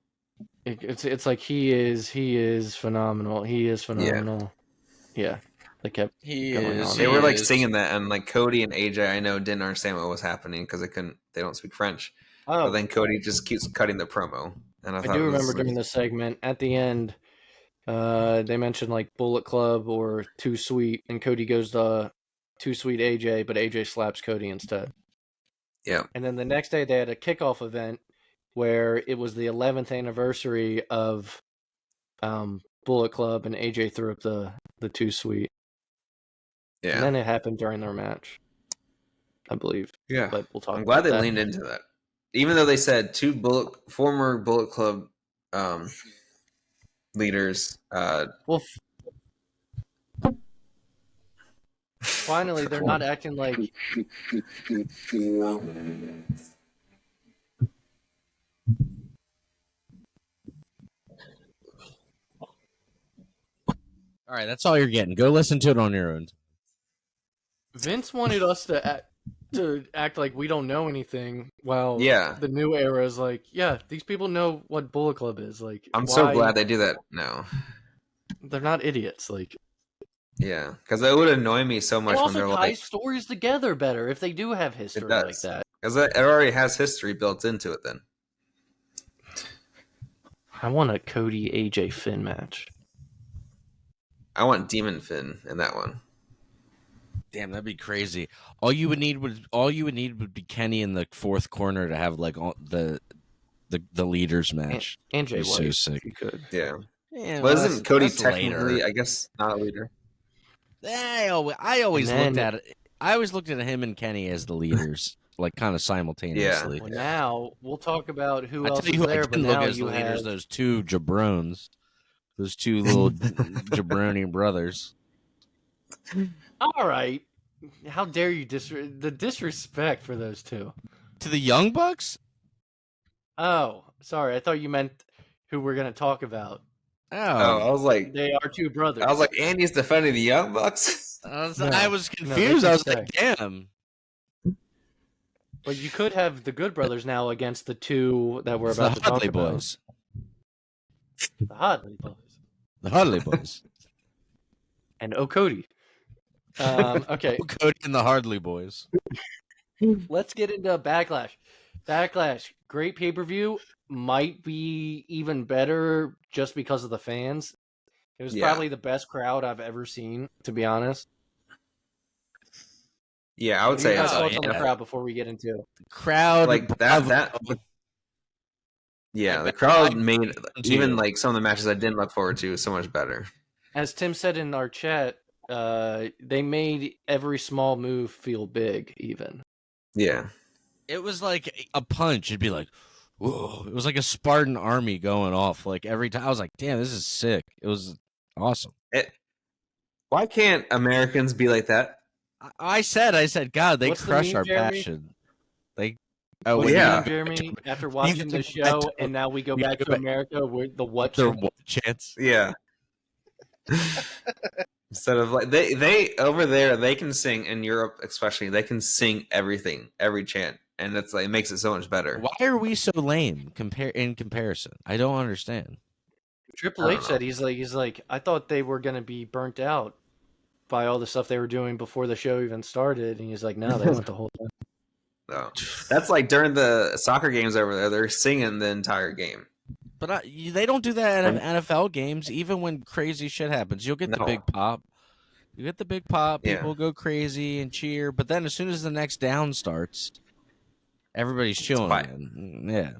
It's like he is phenomenal. He is phenomenal. Yeah. They kept going on. They were singing that, and Cody and AJ, I know, didn't understand what was happening because they don't speak French. Oh. But then Cody just keeps cutting the promo. And I do remember during the segment at the end, they mentioned Bullet Club or Too Sweet, and Cody goes to Too Sweet AJ, but AJ slaps Cody instead. Yeah. And then the next day they had a kickoff event where it was the 11th anniversary of Bullet Club, and AJ threw up the Too Sweet. Yeah. And then it happened during their match, I believe. Yeah. But we'll talk. I'm glad they leaned into that. Even though they said former Bullet Club leaders. Finally, they're not acting like. All right, that's all you're getting. Go listen to it on your own. Vince wanted us to act like we don't know anything, while the new era is these people know what Bullet Club is. I'm so glad they do that now. They're not idiots. Yeah, because it would annoy me so much It when they're also ties like, stories together better if they do have history like that. because it already has history built into it. Then I want a Cody AJ Finn match. I want Demon Finn in that one. Damn, that'd be crazy. All you would need would be Kenny in the fourth corner to have like all the leaders match. And Jay Be so White, sick. if you could. Yeah. Yeah, Well, well, isn't Cody that's technically, later. I guess, not a leader? I always And looked then- at it. I always looked at him and Kenny as the leaders, like kind of simultaneously. Well, now we'll talk about who I else tell you is who there, I but didn't look now at as the you leaders. have Those two jabrones, those two little jabroni brothers. all right. How dare you the disrespect for those two? To the Young Bucks? Oh, sorry. I thought you meant who we're going to talk about. Oh, I was like, They are two brothers. Andy's defending the Young Bucks? I was No, confused. I was they like, damn. But you could have the Good Brothers now against the two that we're It's about the to talk Hudley about. boys. The Hudley Boys. The Hudley boys. And O'Cody. Okay, Cody and the Hardley boys. let's get into Backlash. Backlash, great pay-per-view. Might be even better just because of the fans. It was probably the best crowd I've ever seen, to be honest. Yeah, I would What are say your guys' it's thoughts on the crowd before we get into it? Crowd like that. Yeah, the crowd made even like some of the matches I didn't look forward to so much better. As Tim said in our chat, they made every small move feel big, even. Yeah. It was like a punch. It'd be like, whoa. It was like a Spartan army going off. Like every time I was like, damn, this is sick. It was awesome. Why can't Americans be like that? I said, God, they What's the crush meme, our Jeremy? passion. They, What's yeah. the meme, Jeremy? After watching the show, and now we go back to America with the what? their what chance? Yeah. Instead of like they over there, they can sing in Europe, especially they can sing everything, every chant, and it's like it makes it so much better. Why are we so lame in comparison? I don't understand. Triple H said he's like I thought they were gonna be burnt out by all the stuff they were doing before the show even started, and he's like, no, they went the whole time. No, that's like during the soccer games over there, they're singing the entire game. But they don't do that in NFL games. Even when crazy shit happens, you'll get the big pop. You get the big pop. People go crazy and cheer. But then as soon as the next down starts, everybody's chilling. Yeah.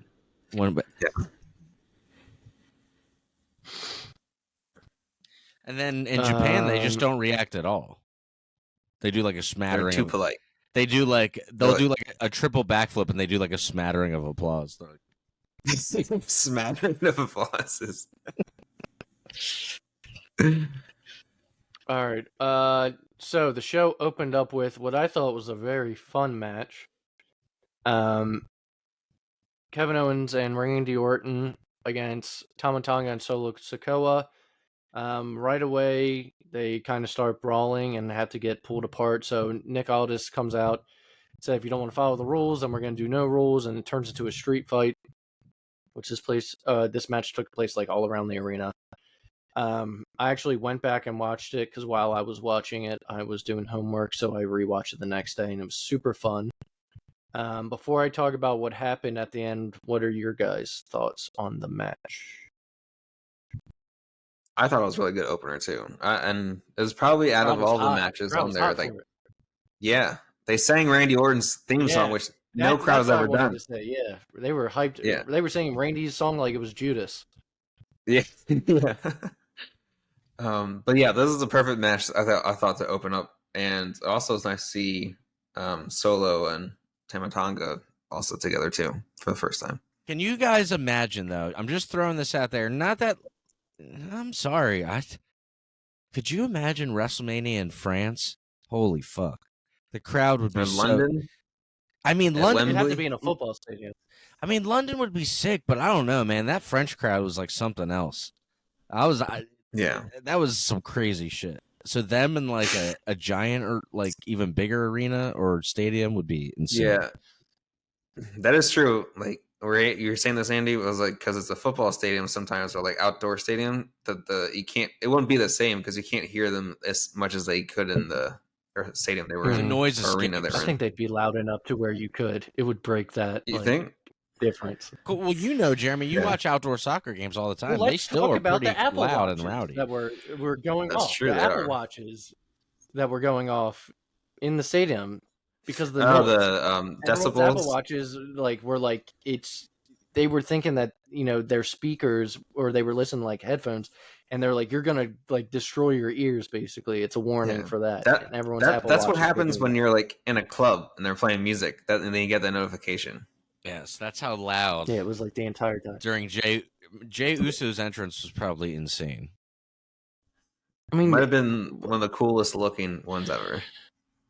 And then in Japan, they just don't react at all. They do like a smattering. They're too polite. They do they'll do like a triple backflip, and they do like a smattering of applause. They're like, smattering of applauses. All right. So the show opened up with what I thought was a very fun match. Kevin Owens and Randy Orton against Tama Tonga and Solo Sikoa. Right away, they kind of start brawling and have to get pulled apart. So Nick Aldis comes out, said, if you don't want to follow the rules, then we're going to do no rules, and it turns into a street fight. Which this match took place like all around the arena. I actually went back and watched it because while I was watching it, I was doing homework, so I rewatched it the next day, and it was super fun. Before I talk about what happened at the end, what are your guys' thoughts on the match? I thought it was a really good opener too, and it was probably out of all the matches on there. Like, yeah, they sang Randy Orton's theme song, which no crowd has ever done. Yeah, they were hyped. Yeah, they were singing Randy's song like it was Judas. Yeah, yeah. But yeah, this is a perfect match. I thought to open up, and also it's nice to see Solo and Tama Tonga also together too for the first time. Can you guys imagine though? I'm just throwing this out there. Not that I'm sorry. Could you imagine WrestleMania in France? Holy fuck, the crowd would be in London. I mean, London would have to be in a football stadium. I mean, London would be sick, but I don't know, man. That French crowd was like something else. Yeah, that was some crazy shit. So them in like a giant or like even bigger arena or stadium would be insane. Yeah, that is true. Like where you're saying this, Andy, was like because it's a football stadium sometimes or like outdoor stadium that it wouldn't be the same because you can't hear them as much as they could in the stadium they were The in, noise or arena they escapes. were I in. think they'd be loud enough to where you could. It would break that. You think? Difference? Cool. Well, you know, Jeremy, you Yeah. watch outdoor soccer games all the time. Well, They let's still talk are about pretty the Apple loud Watches and rowdy. that were going That's off. true, The they Apple are. Watches that were going off in the stadium because of the Oh, noise. the Everyone's Apple decibels. Watches were they were thinking that their speakers or they were listening like headphones, and they're like, you're gonna like destroy your ears. Basically, it's a warning Yeah. for that. And everyone's Apple That's what Watches were happens doing when that. you're like in a club and they're playing music, and then you get the notification. Yes, that's how loud. Yeah, it was like the entire time. During Jay Uso's entrance was probably insane. I mean, Might have been one of the coolest looking ones ever.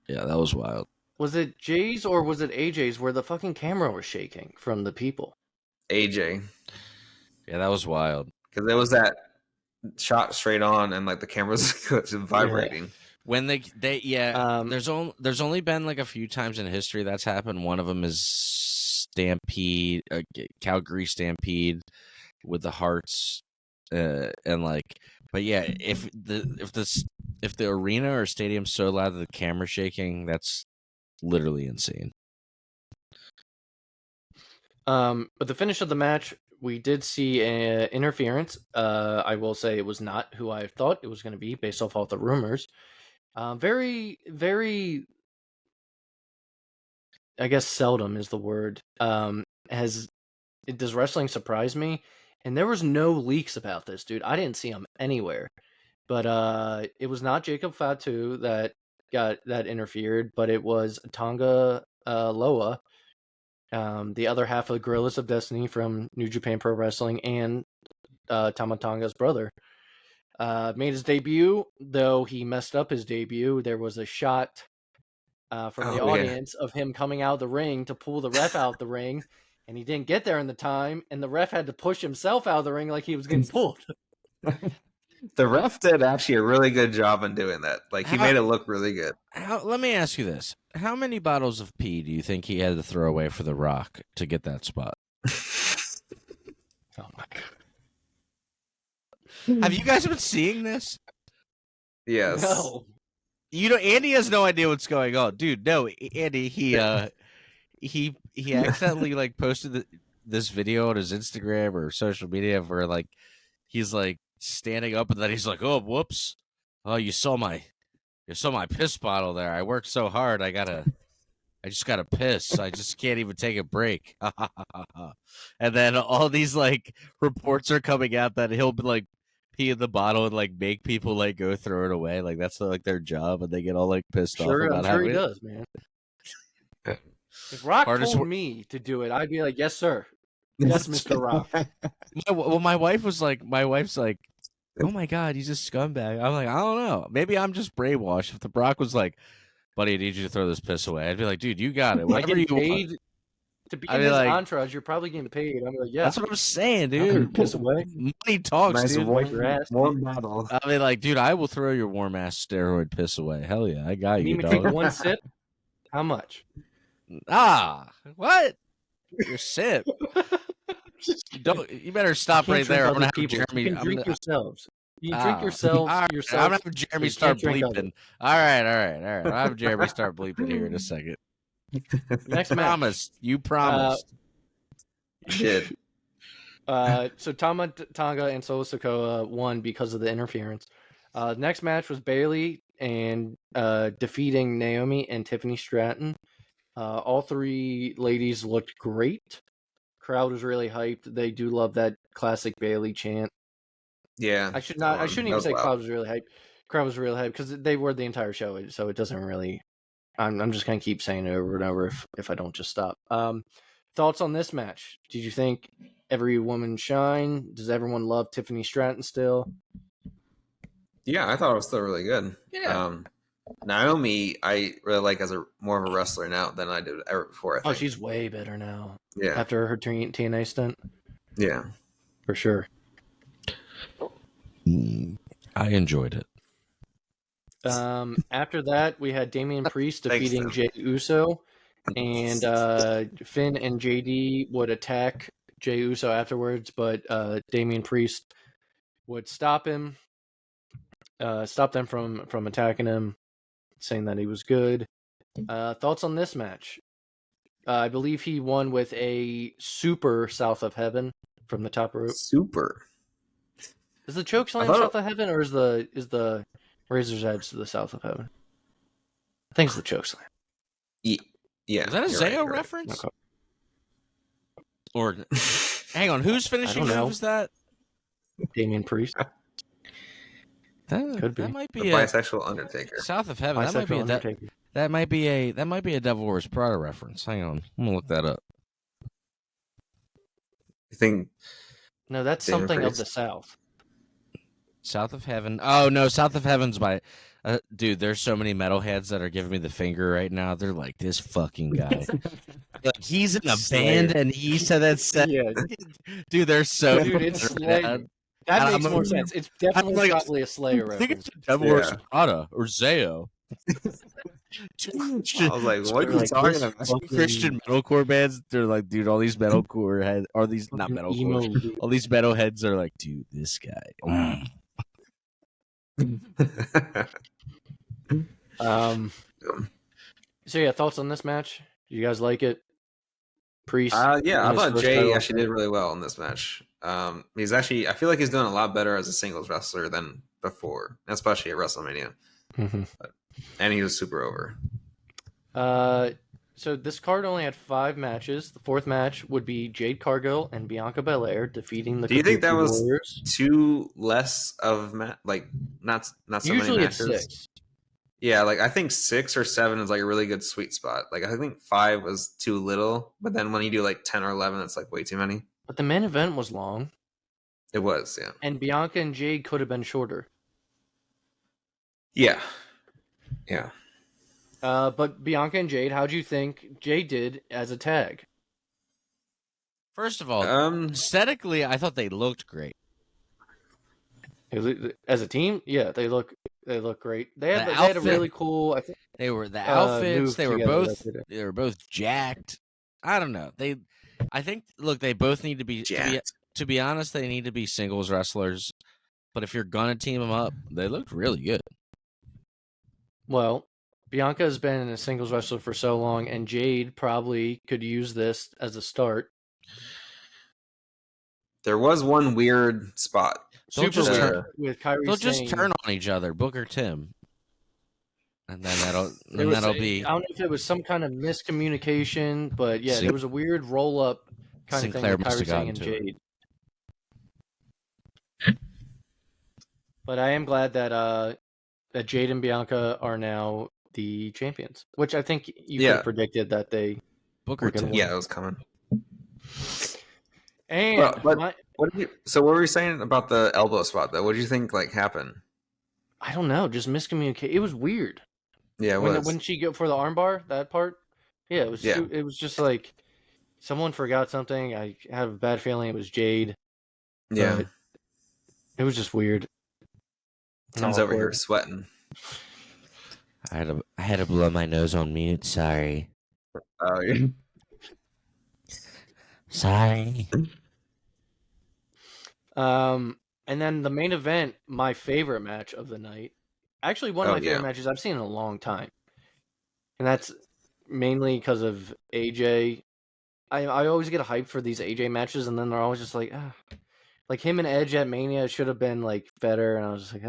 Yeah, that was wild. was it Jay's or was it AJ's where the fucking camera was shaking from the people? AJ, Yeah, that was wild. because it was that shot straight on and like the camera's vibrating. When they there's only been like a few times in history that's happened. One of them is Stampede, Calgary Stampede with the Hearts, and like, but yeah, if the arena or stadium's so loud that the camera's shaking, that's literally insane. But the finish of the match, we did see interference. I will say it was not who I thought it was going to be based off all the rumors. Very, very, I guess seldom is the word. Does wrestling surprise me? And there was no leaks about this, dude. I didn't see them anywhere. But it was not Jacob Fatu that interfered, but it was Tonga Loa, the other half of Gorillas of Destiny from New Japan Pro Wrestling, and Tama Tonga's brother. Made his debut, though he messed up his debut. There was a shot from the audience of him coming out of the ring to pull the ref out the ring, and he didn't get there in the time, and the ref had to push himself out of the ring like he was getting pulled. The ref did actually a really good job in doing that. Like, he made it look really good. Let me ask you this. How many bottles of pee do you think he had to throw away for The Rock to get that spot? Oh my god. Have you guys been seeing this? Yes. No. Andy has no idea what's going on. Dude, no, Andy, he accidentally like posted this video on his Instagram or social media where like he's like standing up and then he's like, "Oh, whoops. Oh, you saw my piss bottle there. I worked so hard. I just gotta piss. I just can't even take a break." And then all these like reports are coming out that he'll be like pee in the bottle and like make people like go throw it away. Like that's like their job, and they get all like pissed off about I'm sure he having it. does, man. If Rock told me to do it, I'd be like, "Yes, sir. Yes, Mr. Rock." My wife's like, "Oh my god, he's a scumbag." I'm like, I don't know. Maybe I'm just brainwashed. If the Brock was like, "Buddy, I need you to throw this piss away," I'd be like, "Dude, you got it. Whatever you want." To be in his entourage, you're probably getting paid. I'm like, yeah. That's what I'm saying, dude. Piss away. Money talks, Nice dude. warm bottle. I mean, like, dude, I will throw your warm ass steroid piss away. Hell yeah, I got you, You dog. take one sip. How much? What? Your sip. You better stop right there. I'm gonna have Jeremy. You can drink yourselves. You can drink yourselves. yourselves. I'm gonna have Jeremy start bleeping. All right. I'll have Jeremy start bleeping here in a second. Next match. You promised. Shit. So Tama Tonga and Solo Sikoa won because of the interference. Next match was Bayley and defeating Naomi and Tiffany Stratton. All three ladies looked great. Crowd was really hyped. They do love that classic Bayley chant. Yeah. I shouldn't even say crowd was really hyped. Crowd was really hyped because they were the entire show, so it doesn't really. I'm just gonna keep saying it over and over if I don't just stop. Thoughts on this match? Did you think every woman shine? Does everyone love Tiffany Stratton still? Yeah, I thought it was still really good. Yeah. Naomi, I really like as more of a wrestler now than I did ever before. I think. Oh, she's way better now. Yeah. After her TNA stint. Yeah. For sure. I enjoyed it. After that, we had Damian Priest defeating Jey Uso And Finn and JD would attack Jey Uso afterwards, but Damian Priest would stop him, stop them from attacking him, saying that he was good. Thoughts on this match? I believe he won with a super South of Heaven from the top rope. Super. Is the choke slam South of Heaven, or is the Razor's Edge to the South of Heaven? I think it's the choke slam. Yeah. Is that a Zayo reference? Okay. Or hang on, whose finishing move is that? Damian Priest. Could be. That might be a bisexual Undertaker. South of Heaven. That might be a Devil Wears Prada reference. Hang on, I'm gonna look that up. You think? No, that's Damian something Priest? Of the South. South of Heaven. Oh no, South of Heaven's by. Dude, there's so many metalheads that are giving me the finger right now. They're like, this fucking guy. Like, he's in a band and he said that. Yeah. Dude, they're so. Dude, it's Slayer. That makes more sense. It's definitely probably a Slayer reference. I think it's Devil Wears Prada or Zayo. I was like, what are you talking about? Christian metalcore bands, they're like, dude, all these metalcore heads, or these not metalcore, all these metalheads are like, dude, this guy. So yeah, thoughts on this match? You guys like it? Priest. Yeah, I thought Jey actually did really well in this match. He's actually, I feel like he's doing a lot better as a singles wrestler than before, especially at WrestleMania. And he was super over. So this card only had 5 matches. The 4th match would be Jade Cargill and Bianca Belair defeating the. Do you think that was Warriors. too less of like not so Usually many matches? It's 6. Yeah, like I think 6 or 7 is like a really good sweet spot. Like I think 5 was too little, but then when you do like 10 or 11, it's like way too many. But the main event was long. It was, yeah. And Bianca and Jade could have been shorter. Yeah. But Bianca and Jade, how'd you think Jade did as a tag? First of all, aesthetically, I thought they looked great. As a team, yeah, they look great. They had a really cool. I think they were the outfits. They were both jacked. I don't know. I think. Look, they both need to be jacked. To be honest, they need to be singles wrestlers. But if you're gonna team them up, they looked really good. Well, Bianca has been a singles wrestler for so long, and Jade probably could use this as a start. There was one weird spot. They'll just turn on each other, Booker Tim, and then that'll be. I don't know if it was some kind of miscommunication, but yeah, there was a weird roll up kind Sinclair of thing with Kairi Sane and Jade. But I am glad that Jade and Bianca are now the champions, which I think you could have predicted that they Booker Tim. Yeah, it was coming. And what were you saying about the elbow spot though? What did you think happened? I don't know, just miscommunication. It was weird. Yeah, when she go for the armbar, that part. Yeah, it was. Yeah. It was just like someone forgot something. I have a bad feeling it was Jade. Yeah, it was just weird. Tim's over here sweating. I had to blow my nose on mute. Sorry. Oh yeah. Sorry. And then the main event, my favorite match of the night. Actually, one of my favorite matches I've seen in a long time. And that's mainly because of AJ. I always get hyped for these AJ matches, and then they're always just like, like him and Edge at Mania should have been better, and I was just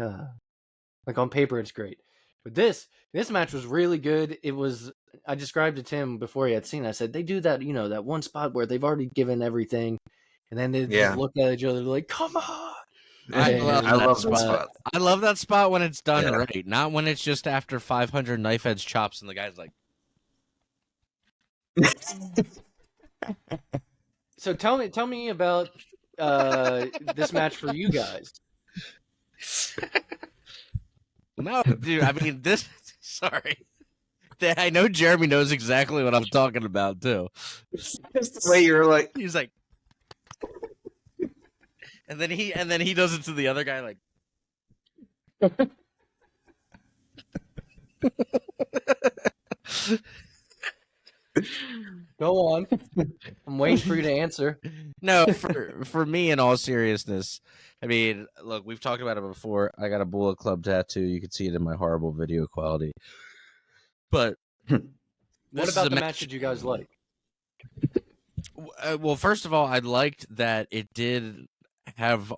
like on paper it's great. But this match was really good. It was. I described to Tim before he had seen it. I said they do that, that one spot where they've already given everything, and then they just look at each other like, "Come on!" I love that spot. I love that spot when it's done right, not when it's just after 500 knife edge chops and the guy's like. So tell me about this match for you guys. No, dude. I mean, this. Sorry. I know Jeremy knows exactly what I'm talking about too. Just the way you're like, he's like, and then he does it to the other guy like. Go on. I'm waiting for you to answer. No, for me, in all seriousness, I mean, look, we've talked about it before. I got a Bullet Club tattoo. You can see it in my horrible video quality. But What about the match did you guys like? Well, first of all, I liked that it did have,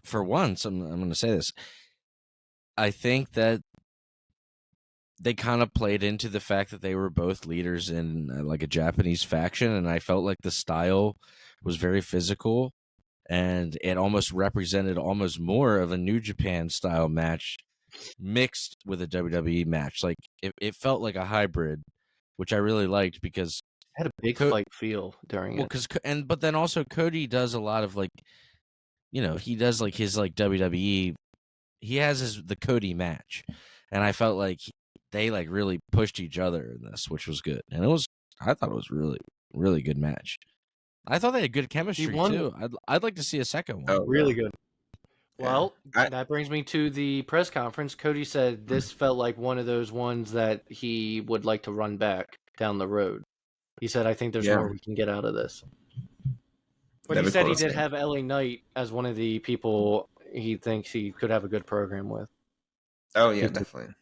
for once, I'm going to say this. I think that they kind of played into the fact that they were both leaders in like a Japanese faction, and I felt like the style was very physical, and it almost represented almost more of a New Japan style match mixed with a WWE match. Like it felt like a hybrid, which I really liked because it had a big fight feel during it. But then also Cody does a lot of like, he does like his like WWE. He has the Cody match, and I felt like they like really pushed each other in this, which was good. And I thought it was really, really good match. I thought they had good chemistry too. I'd like to see a second one. Oh, really good. Well, that brings me to the press conference. Cody said this felt like one of those ones that he would like to run back down the road. He said, I think there's more we can get out of this. But he said he did have LA Knight as one of the people he thinks he could have a good program with. Oh, yeah, definitely.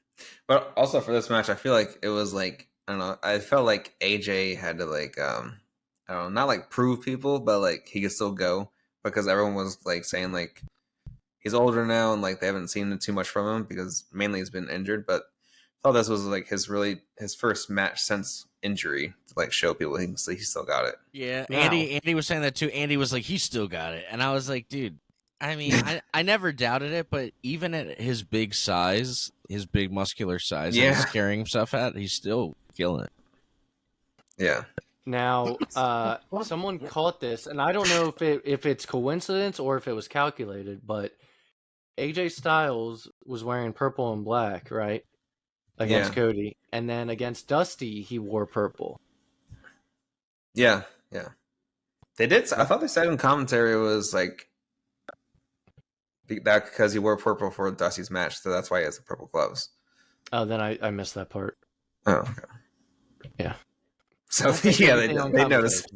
But also for this match, I feel like it was like, I don't know, I felt like AJ had to like, I don't know, not like prove people, but like he could still go because everyone was like saying like he's older now and like they haven't seen too much from him because mainly he's been injured. But I thought this was like his first match since injury to like show people he still got it. Yeah, Andy was saying that too. Andy was like, he still got it, and I was like, dude. I mean, I never doubted it, but even at his big size, his big muscular size, that he's carrying himself at, he's still killing it. Yeah. Now, someone caught this, and I don't know if it's coincidence or if it was calculated, but AJ Styles was wearing purple and black, right? Against Cody. And then against Dusty, he wore purple. Yeah, yeah. They did. I thought they said in commentary it was like, that because he wore purple for Dusty's match, so that's why he has the purple gloves. Oh, then I missed that part. Oh, okay. Yeah. So yeah, they noticed.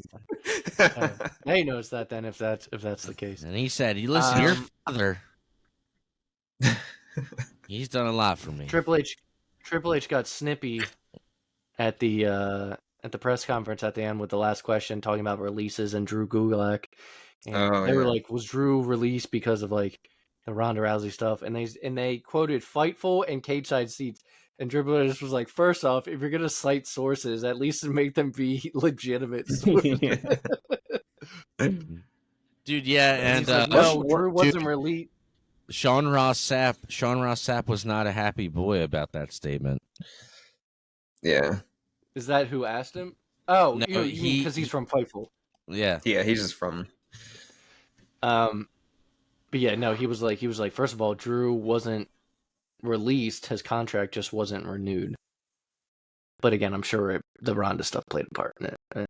They noticed that then, if that's the case. And he said, "You listen, your father. He's done a lot for me." Triple H got snippy at the press conference at the end with the last question, talking about releases and Drew Gulak. And they were like, was Drew released because of like the Ronda Rousey stuff? And they quoted Fightful and Cage Side Seats. And Triple H was like, first off, if you're gonna cite sources, at least make them be legitimate. Dude, yeah, and like, no, Drew wasn't released. Sean Ross Sapp was not a happy boy about that statement. Yeah. Is that who asked him? Oh, no, because he's from Fightful. Yeah. Yeah, he's just from. But yeah, no, he was like, first of all, Drew wasn't released; his contract just wasn't renewed. But again, I'm sure the Ronda stuff played a part in it.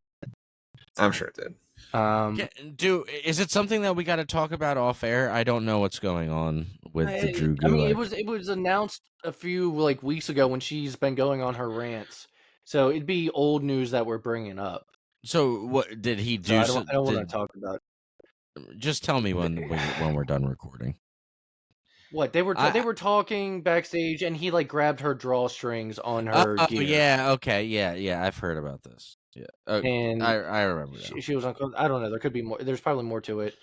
I'm sure it did. Is it something that we got to talk about off air? I don't know what's going on with the Drew Gulak. I mean, it was announced a few weeks ago when she's been going on her rants, so it'd be old news that we're bringing up. So what did he do? So I don't want to talk about it. Just tell me when we're done recording. What they were talking backstage, and he like grabbed her drawstrings on her gear. Yeah, okay, yeah, I've heard about this. Yeah, and I remember that. She was uncomfortable. I don't know. There could be more. There's probably more to it.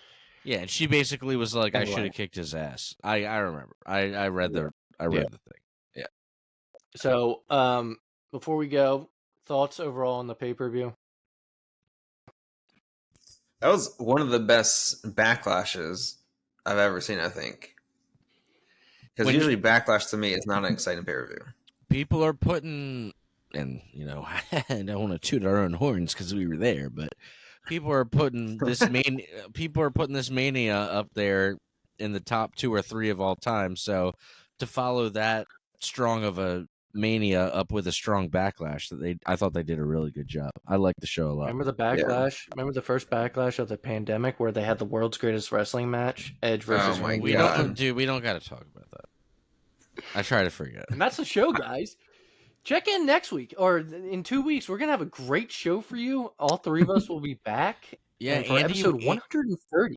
Yeah, and she basically was like, "I should have kicked his ass." I remember. I read the the thing. Yeah. So, before we go, thoughts overall on the pay-per-view? That was one of the best backlashes I've ever seen, I think. Because usually Backlash to me is not an exciting pay-per-view. People are putting, and I don't want to toot our own horns because we were there, but people are putting this Mania up there in the top 2 or 3 of all time. So to follow that strong of a Mania up with a strong Backlash, I thought they did a really good job. I like the show a lot. Remember the Backlash? Yeah. Remember the first Backlash of the pandemic where they had the world's greatest wrestling match, Edge versus Randy? We don't got to talk about that. I try to forget. And that's the show, guys. check in next week or in 2 weeks. We're gonna have a great show for you. All three of us will be back. Yeah, and for episode 130.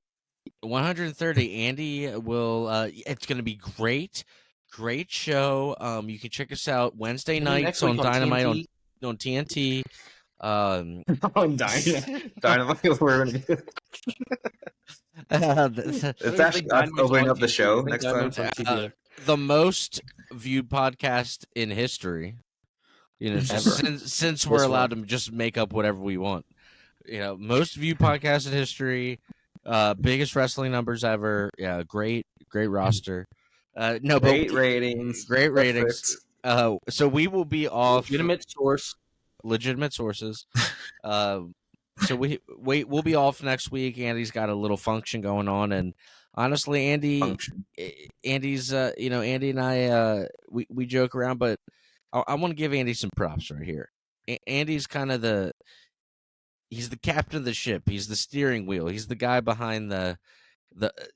130. Andy will. It's going to be great. Great show. You can check us out Wednesday nights on Dynamite on TNT. On Dynamite, we're gonna be. It's actually us opening up the show next time. The most viewed podcast in history. You know, since we're allowed to just make up whatever we want. You know, most viewed podcast in history. Biggest wrestling numbers ever. Yeah, great roster. Great ratings. So we will be off. Legitimate sources. So we'll be off next week. Andy's got a little function going on, and honestly, Andy's Andy and I we joke around, but I want to give Andy some props right here. Andy's kind of he's the captain of the ship. He's the steering wheel. He's the guy behind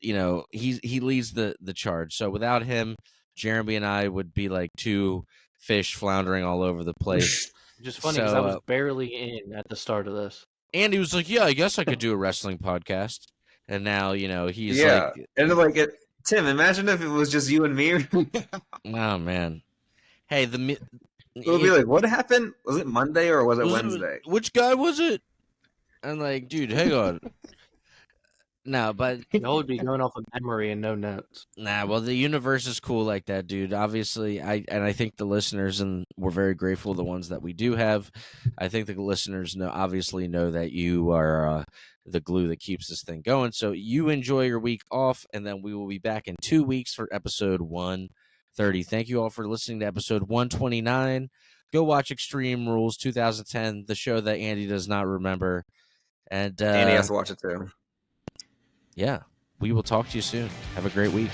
he leads the charge. So without him, Jeremy and I would be like two fish floundering all over the place. Just funny because I was barely in at the start of this. Andy was like, "Yeah, I guess I could do a wrestling podcast." And now, he's like, and like it. Tim, imagine if it was just you and me. Oh man, hey, it would be like, what happened? Was it Monday or was it Wednesday? Which guy was it? I'm like, dude, hang on. No, but that would be going off of memory and no notes. Nah, well, the universe is cool like that, dude. Obviously, I think the listeners, and we're very grateful the ones that we do have. I think the listeners obviously know that you are the glue that keeps this thing going. So you enjoy your week off, and then we will be back in 2 weeks for episode 130. Thank you all for listening to episode 129. Go watch Extreme Rules 2010, the show that Andy does not remember. And Andy has to watch it too. Yeah, we will talk to you soon. Have a great week.